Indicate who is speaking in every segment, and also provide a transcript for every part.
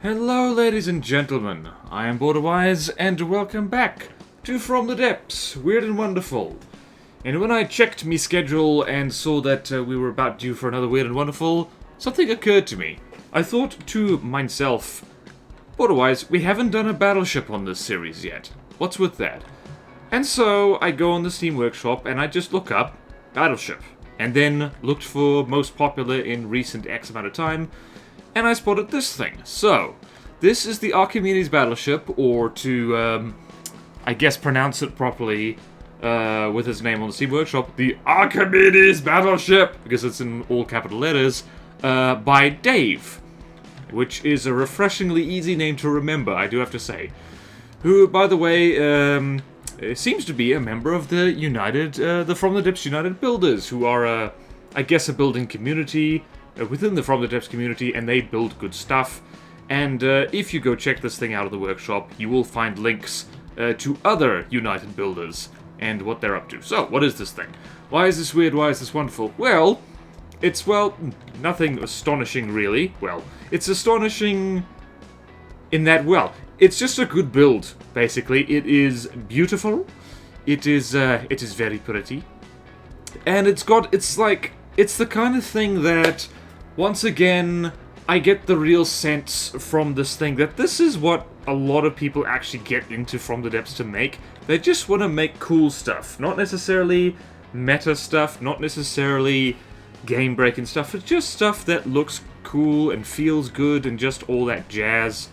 Speaker 1: Hello ladies and gentlemen, I am BorderWise and welcome back to From the Depths, Weird and Wonderful. And when I checked me schedule and saw that we were about due for another Weird and Wonderful, something occurred to me. I thought to myself, BorderWise, we haven't done a Battleship on this series yet. What's with that? And so I go on the Steam Workshop and I just look up Battleship. And then looked for most popular in recent X amount of time, and I spotted this thing. So, this is the Archimedes Battleship, or to, I guess pronounce it properly, with his name on the Steam Workshop, the Archimedes Battleship, because it's in all capital letters, by Dave, which is a refreshingly easy name to remember, I do have to say. Who, by the way, seems to be a member of the the From the Depths United Builders, who are, I guess, a building community within the From the Depths community, and they build good stuff. And if you go check this thing out of the workshop, you will find links to other United Builders and what they're up to. So, what is this thing? Why is this weird? Why is this wonderful? Well, it's, nothing astonishing, really. Well, it's astonishing in that, it's just a good build, basically. It is beautiful. It is very pretty. And it's the kind of thing that, once again, I get the real sense from this thing that this is what a lot of people actually get into From the Depths to make. They just want to make cool stuff. Not necessarily meta stuff, not necessarily game-breaking stuff. It's just stuff that looks cool and feels good and just all that jazz.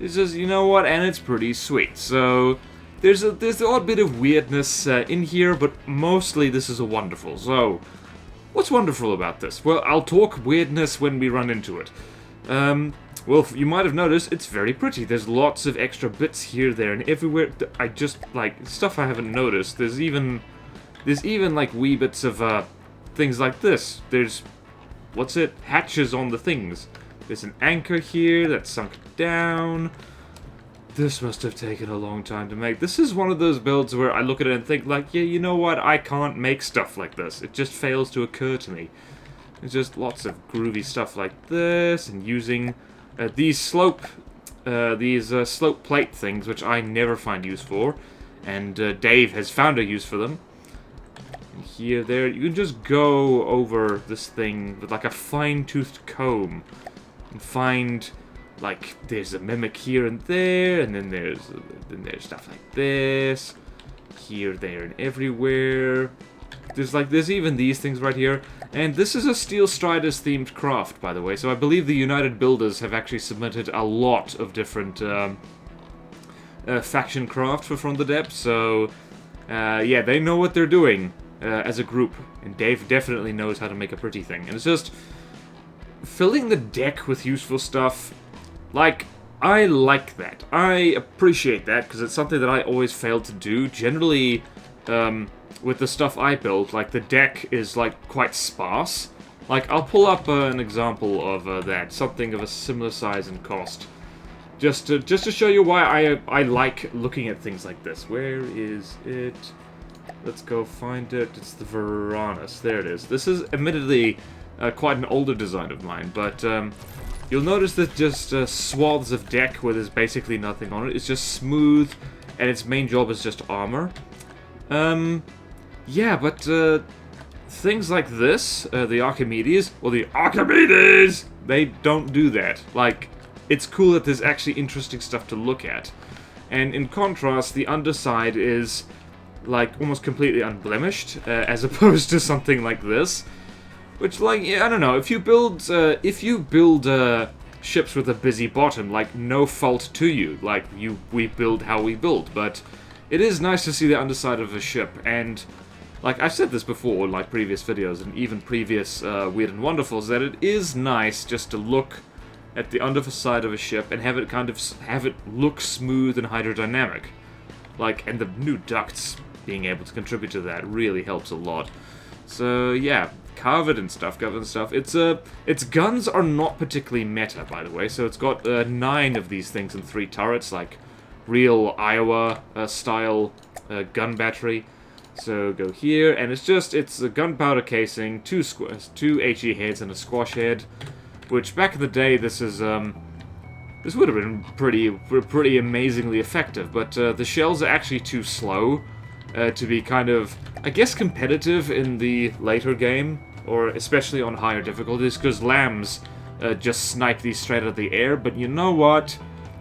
Speaker 1: It's just, you know what, and it's pretty sweet. So, there's the odd bit of weirdness in here, but mostly this is a wonderful. So, what's wonderful about this? Well, I'll talk weirdness when we run into it. Well, you might have noticed, it's very pretty. There's lots of extra bits here, there, and everywhere. I just, stuff I haven't noticed. There's even, wee bits of, things like this. There's, hatches on the things. There's an anchor here that's sunk down. This must have taken a long time to make. This is one of those builds where I look at it and think, yeah, you know what? I can't make stuff like this. It just fails to occur to me. There's just lots of groovy stuff like this, and using these slope plate things, which I never find use for, and Dave has found a use for them. And here, there, you can just go over this thing with like a fine-toothed comb. And find, there's a mimic here and there, and then there's stuff like this, here, there, and everywhere. There's even these things right here, and this is a Steel Striders themed craft, by the way. So I believe the United Builders have actually submitted a lot of different faction craft for From the Depths. So yeah, they know what they're doing as a group, and Dave definitely knows how to make a pretty thing, and it's just filling the deck with useful stuff. I like that. I appreciate that, because it's something that I always fail to do. Generally, with the stuff I build, the deck is, quite sparse. I'll pull up an example of that, something of a similar size and cost. Just to show you why I like looking at things like this. Where is it? Let's go find it. It's the Varanus. There it is. This is, admittedly, quite an older design of mine, but you'll notice that just swaths of deck where there's basically nothing on it. It's just smooth, and its main job is just armor. Yeah, but things like this, the Archimedes, they don't do that. It's cool that there's actually interesting stuff to look at. And in contrast, the underside is, almost completely unblemished, as opposed to something like this. Which, yeah, I don't know, if you build ships with a busy bottom, no fault to you. We build how we build, but it is nice to see the underside of a ship, and, I've said this before in, previous videos, and even previous Weird and Wonderfuls, that it is nice just to look at the underside of a ship and have it look smooth and hydrodynamic. And the new ducts being able to contribute to that really helps a lot. So, yeah. Carved and stuff, governed stuff. Its guns are not particularly meta, by the way. So it's got 9 of these things and 3 turrets, real Iowa style gun battery. So go here, and it's a gunpowder casing, 2 HE heads and a squash head. Which back in the day, this is this would have been pretty amazingly effective, but the shells are actually too slow to be kind of, I guess, competitive in the later game, or especially on higher difficulties, because lambs just snipe these straight out of the air, but you know what?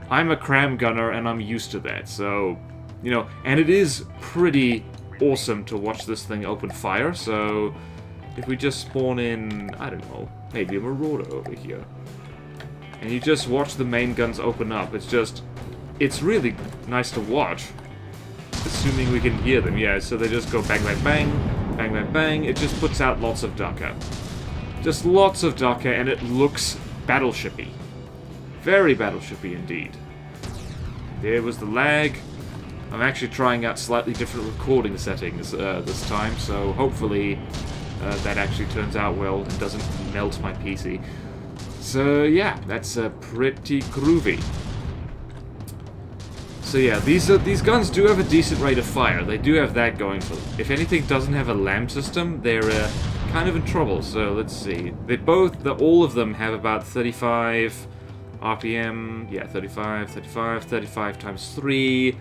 Speaker 1: I'm a cram gunner and I'm used to that, so, you know, and it is pretty awesome to watch this thing open fire, so if we just spawn in, I don't know, maybe a marauder over here, and you just watch the main guns open up, it's really nice to watch, assuming we can hear them, yeah, so they just go bang, bang, bang, bang, bang, bang, it just puts out lots of ducker. Just lots of ducker, and it looks battleshipy. Very battleshipy indeed. There was the lag. I'm actually trying out slightly different recording settings this time, so hopefully that actually turns out well and doesn't melt my PC. So yeah, that's pretty groovy. So yeah, these guns do have a decent rate of fire. They do have that going for them. If anything doesn't have a lamp system, they're kind of in trouble. So let's see. All of them have about 35 RPM. Yeah, 35 times 3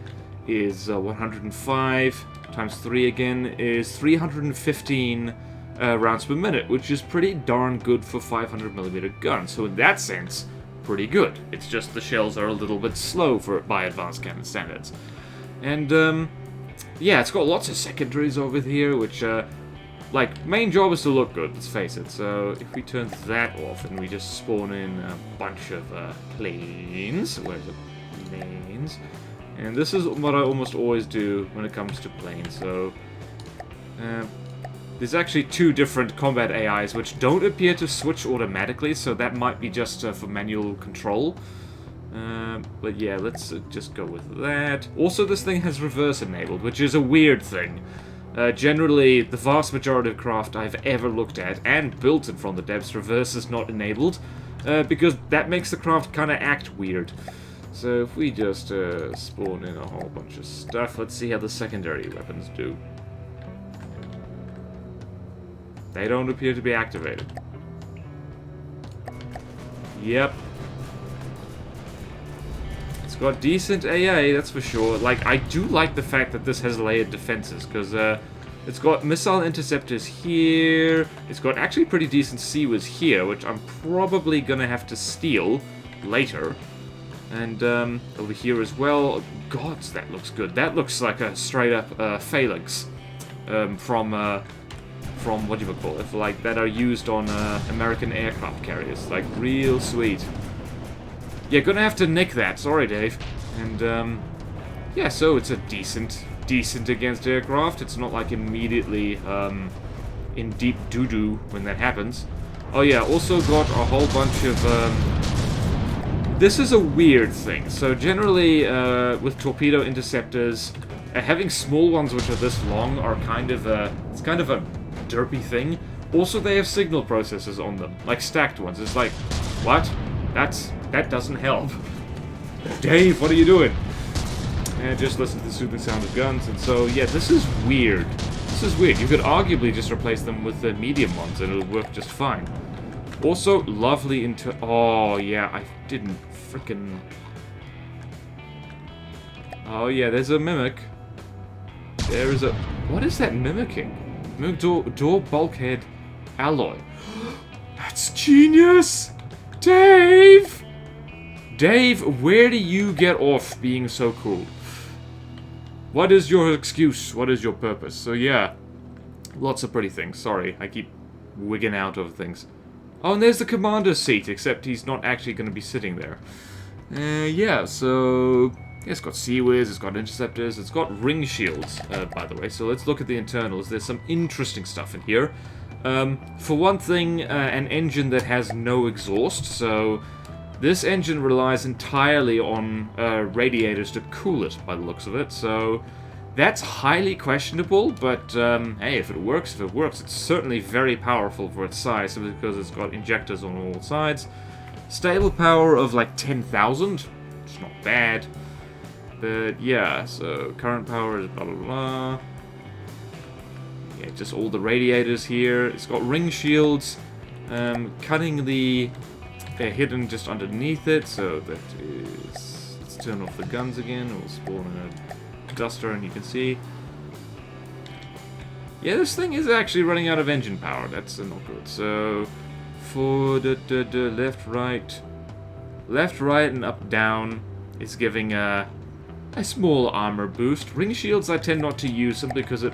Speaker 1: is 105. Times 3 again is 315 rounds per minute, which is pretty darn good for 500mm guns. So in that sense, pretty good. It's just the shells are a little bit slow by advanced cannon standards. And yeah, it's got lots of secondaries over here, which like, main job is to look good, let's face it. So if we turn that off and we just spawn in a bunch of planes, where's the planes? And this is what I almost always do when it comes to planes. So there's actually two different combat AIs which don't appear to switch automatically, so that might be just for manual control. But yeah, let's just go with that. Also, this thing has reverse enabled, which is a weird thing. Generally, the vast majority of craft I've ever looked at and built in From the Depths, reverse is not enabled, because that makes the craft kind of act weird. So if we just spawn in a whole bunch of stuff, let's see how the secondary weapons do. They don't appear to be activated. Yep. It's got decent AA, that's for sure. Like, I do like the fact that this has layered defenses, because it's got missile interceptors here. It's got actually pretty decent seawers here, which I'm probably gonna have to steal later. And over here as well. God, that looks good. That looks like a straight-up phalanx from what do you call it, like that are used on American aircraft carriers, like real sweet. Yeah, gonna have to nick that. Sorry, Dave. And yeah, so it's a decent against aircraft. It's not like immediately in deep doo-doo when that happens. Oh yeah, also got a whole bunch of. This is a weird thing. So generally, with torpedo interceptors, having small ones which are this long are kind of it's kind of a derpy thing. Also, they have signal processors on them, like stacked ones. It's like, what? That doesn't help. Dave, what are you doing? And just listen to the soothing sound of guns. And so, yeah, this is weird. This is weird. You could arguably just replace them with the medium ones, and it'll work just fine. Also, lovely into. Oh yeah, I didn't freaking. Oh yeah, there's a mimic. There is a. What is that mimicking? Door bulkhead alloy. That's genius! Dave! Dave, where do you get off being so cool? What is your excuse? What is your purpose? So yeah, lots of pretty things. Sorry, I keep wigging out of things. Oh, and there's the commander's seat, except he's not actually going to be sitting there. Yeah, so... It's got seaways, it's got interceptors, it's got ring shields, by the way. So let's look at the internals. There's some interesting stuff in here. For one thing, an engine that has no exhaust. So this engine relies entirely on radiators to cool it, by the looks of it. So that's highly questionable, but hey, if it works, It's certainly very powerful for its size, because it's got injectors on all sides. Stable power of like 10,000. It's not bad. But yeah, so current power is blah blah blah. Yeah, just all the radiators here. It's got ring shields, cutting the hidden just underneath it, so that is... Let's turn off the guns again. We'll spawn a duster, and you can see... Yeah, this thing is actually running out of engine power. That's not good. So, for the left, right, and up, down is giving a small armor boost. Ring shields I tend not to use simply because it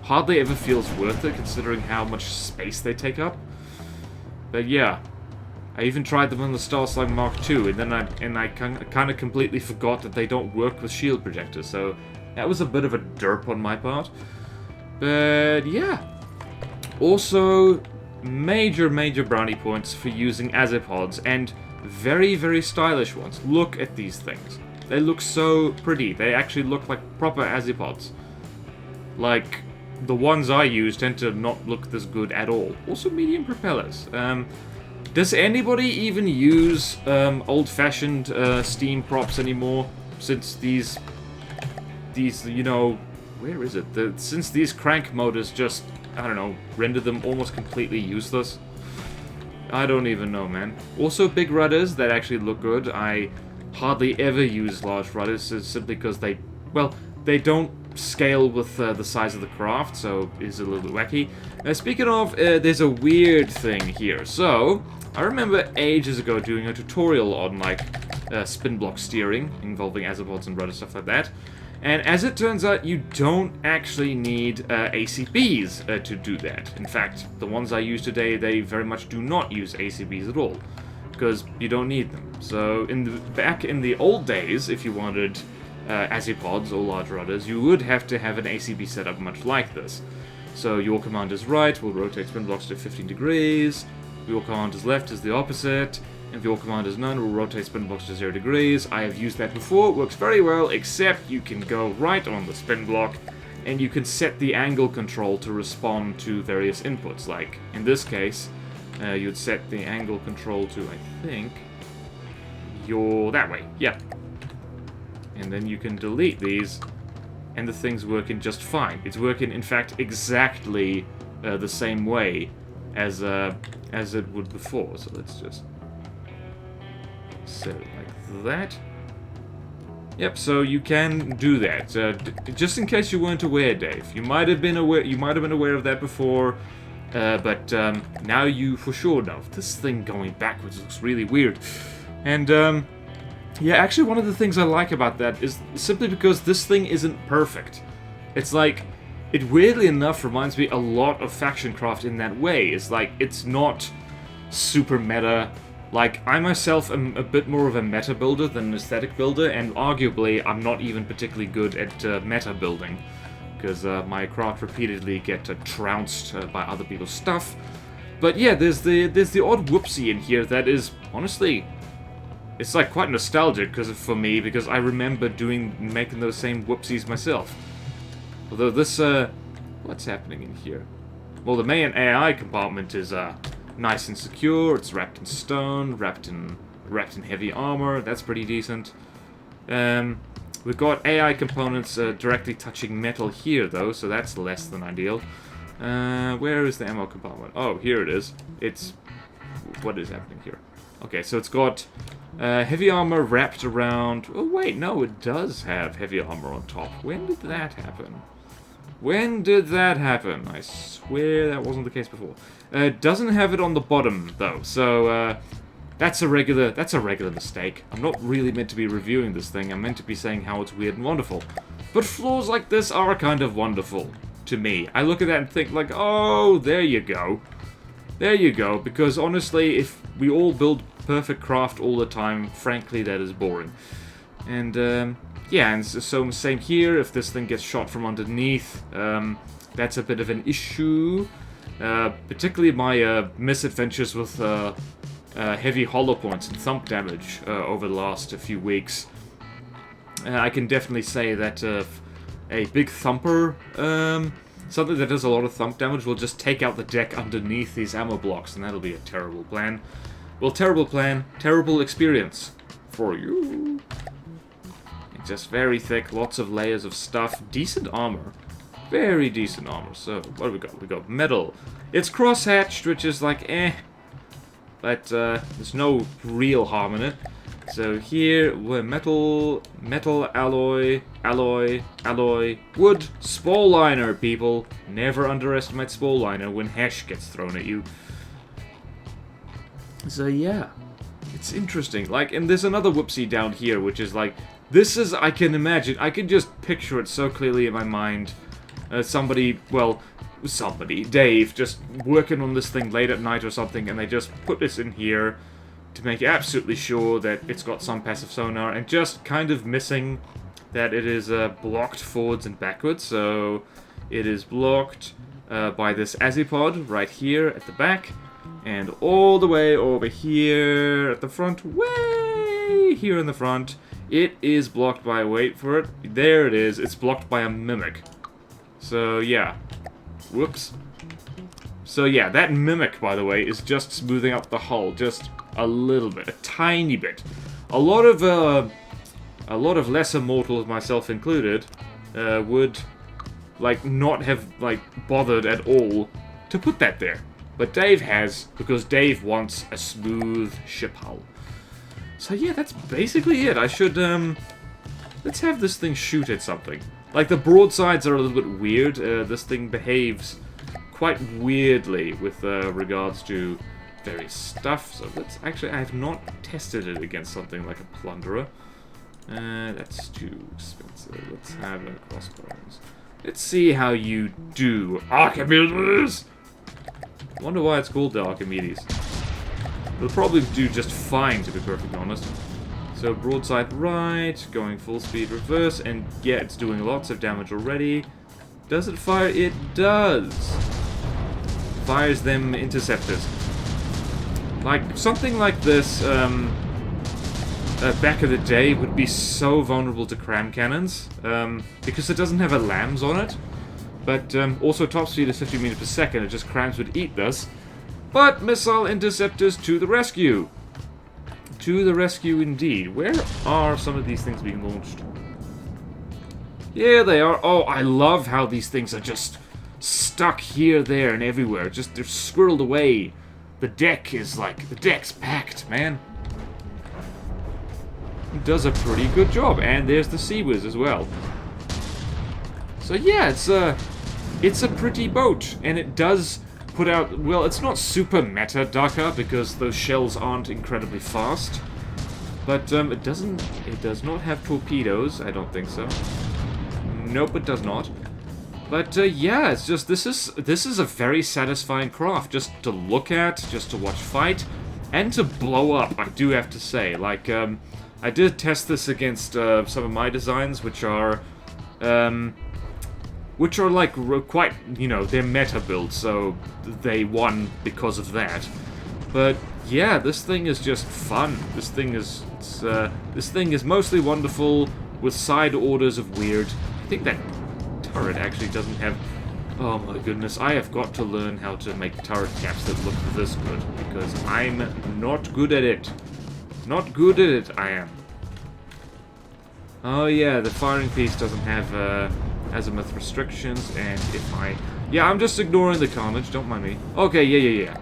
Speaker 1: hardly ever feels worth it, considering how much space they take up. But yeah, I even tried them on the Star Slug Mark II, and then I kind of completely forgot that they don't work with shield projectors. So that was a bit of a derp on my part. But yeah, also major brownie points for using azipods, and very stylish ones. Look at these things. They look so pretty. They actually look like proper azipods. Like, the ones I use tend to not look this good at all. Also medium propellers. Does anybody even use old-fashioned steam props anymore? Since these, you know, where is it? Since these crank motors just, I don't know, render them almost completely useless. I don't even know, man. Also, big rudders that actually look good. I hardly ever use large rudders simply because they don't scale with the size of the craft, so it's a little wacky. Speaking of, there's a weird thing here. So, I remember ages ago doing a tutorial on, like, spin block steering, involving azipods and rudder stuff like that. And as it turns out, you don't actually need ACBs to do that. In fact, the ones I use today, they very much do not use ACBs at all, because you don't need them. So back in the old days, if you wanted azipods or large rudders, you would have to have an ACB setup much like this. So your commander's right will rotate spin blocks to 15 degrees, your commander's left is the opposite, and your commander's none will rotate spin blocks to 0 degrees. I have used that before, it works very well, except you can go right on the spin block, and you can set the angle control to respond to various inputs. Like, in this case, you'd set the angle control to, I think, that way, yeah. And then you can delete these, and the thing's working just fine. It's working, in fact, exactly the same way as it would before. So let's just set it like that. Yep. So you can do that. Just in case you weren't aware, Dave. You might have been aware. You might have been aware of that before, but now you for sure know. This thing going backwards looks really weird, and yeah, actually, one of the things I like about that is simply because this thing isn't perfect. It's like, it weirdly enough reminds me a lot of Faction Craft in that way. It's like, it's not super meta. Like, I myself am a bit more of a meta builder than an aesthetic builder, and arguably, I'm not even particularly good at meta building, because my craft repeatedly get trounced by other people's stuff. But yeah, there's the odd whoopsie in here that is, honestly, it's like quite nostalgic for me, because I remember making those same whoopsies myself. Although this, what's happening in here? Well, the main AI compartment is nice and secure. It's wrapped in stone, wrapped in heavy armor. That's pretty decent. We've got AI components directly touching metal here, though, so that's less than ideal. Where is the ammo compartment? Oh, here it is. What is happening here? Okay, so it's got heavy armor wrapped around... Oh, wait, no, it does have heavy armor on top. When did that happen? When did that happen? I swear that wasn't the case before. It doesn't have it on the bottom, though, so that's a regular mistake. I'm not really meant to be reviewing this thing. I'm meant to be saying how it's weird and wonderful. But flaws like this are kind of wonderful to me. I look at that and think, like, oh, there you go. There you go, because honestly, if we all build perfect craft all the time, frankly, that is boring. And, yeah, and so same here, if this thing gets shot from underneath, that's a bit of an issue. Particularly my misadventures with heavy hollow points and thump damage over the last few weeks. I can definitely say that a big thumper, something that does a lot of thump damage, will just take out the deck underneath these ammo blocks, and that'll be a terrible plan. Well, terrible plan, terrible experience for you. It's just very thick, lots of layers of stuff, decent armor. Very decent armor. So, what do we got? We got metal. It's cross-hatched, which is like, eh. but there's no real harm in it. So here, we're metal, alloy, wood, spole liner, people. Never underestimate spole liner when hash gets thrown at you. So yeah, it's interesting. Like, and there's another whoopsie down here, which is like, this is, I can imagine, I can just picture it so clearly in my mind. Somebody, Dave, just working on this thing late at night or something, and they just put this in here to make absolutely sure that it's got some passive sonar, and just kind of missing that it is blocked forwards and backwards. So it is blocked by this azipod right here at the back, and all the way over here at the front, way here in the front, it is blocked by, wait for it, there it is, it's blocked by a mimic. So yeah, whoops. So yeah, that mimic, by the way, is just smoothing up the hull, just a little bit, a tiny bit. A lot of lesser mortals, myself included, would like not have like bothered at all to put that there. But Dave has, because Dave wants a smooth ship hull. So yeah, that's basically it. I should let's have this thing shoot at something. Like, the broadsides are a little bit weird. This thing behaves quite weirdly with regards to various stuff. So let's actually, I have not tested it against something like a plunderer. That's too expensive. Let's have a crossbones. Let's see how you do, Archimedes! I wonder why it's called the Archimedes. It'll probably do just fine, to be perfectly honest. So broadside right, going full speed reverse, and yeah, it's doing lots of damage already. Does it fire? It does! Fires them interceptors. Like, something like this, back in the day would be so vulnerable to cram cannons, because it doesn't have a lambs on it. But also top speed is 50 meters per second, it just crams would eat this. But missile interceptors to the rescue! To the rescue indeed. Where are some of these things being launched? Yeah, they are. Oh, I love how these things are just stuck here, there, and everywhere. Just, they're squirreled away. The deck is like, the deck's packed, man. It does a pretty good job. And there's the Sea Whiz as well. So yeah, it's a pretty boat. And it does put out, well, it's not super meta Dakar because those shells aren't incredibly fast, but it does not have torpedoes. I don't think so. Nope, it does not. But yeah, it's just, this is a very satisfying craft just to look at, just to watch fight, and to blow up. I do have to say, like, I did test this against some of my designs, which are like quite, you know, they're meta builds, so they won because of that. But yeah, this thing is just fun. This thing is mostly wonderful with side orders of weird. I think that turret actually doesn't have. Oh my goodness, I have got to learn how to make turret caps that look this good, because I'm not good at it. Not good at it, I am. Oh yeah, the firing piece doesn't have azimuth restrictions, and if I... Yeah, I'm just ignoring the carnage, don't mind me. Okay, yeah.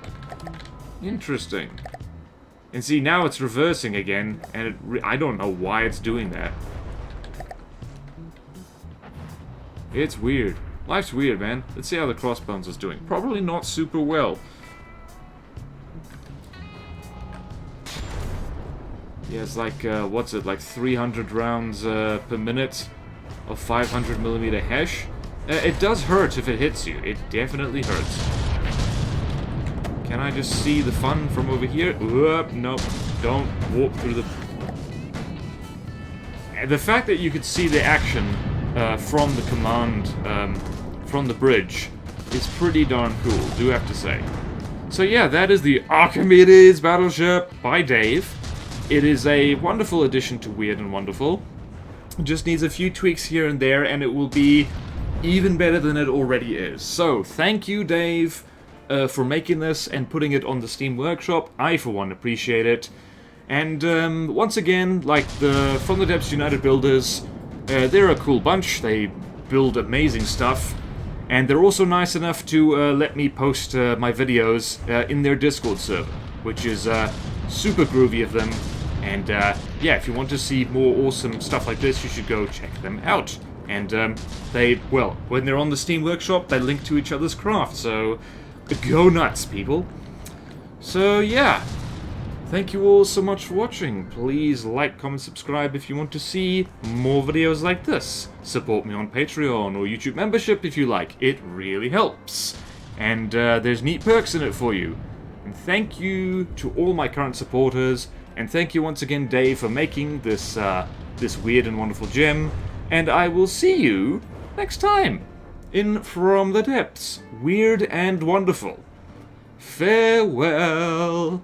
Speaker 1: Interesting. And see, now it's reversing again, and I don't know why it's doing that. It's weird. Life's weird, man. Let's see how the crossbones is doing. Probably not super well. Yeah, it's like, what's it, like 300 rounds per minute of 500mm hash. It does hurt if it hits you. It definitely hurts. Can I just see the fun from over here? Nope. Don't walk through the... The fact that you could see the action from the command, from the bridge, is pretty darn cool, do have to say. So yeah, that is the Archimedes Battleship by Dave. It is a wonderful addition to Weird and Wonderful. It just needs a few tweaks here and there, and it will be even better than it already is. So, thank you, Dave, for making this and putting it on the Steam Workshop. I, for one, appreciate it. And once again, like the From the Depths United builders, they're a cool bunch. They build amazing stuff. And they're also nice enough to let me post my videos in their Discord server. which is super groovy of them. And yeah, if you want to see more awesome stuff like this, you should go check them out. And well, when they're on the Steam Workshop, they link to each other's craft, so go nuts, people. So yeah, thank you all so much for watching. Please like, comment, subscribe if you want to see more videos like this. Support me on Patreon or YouTube membership if you like. It really helps. And there's neat perks in it for you. And thank you to all my current supporters. And thank you once again, Dave, for making this this weird and wonderful gem. And I will see you next time in From the Depths, Weird and Wonderful. Farewell.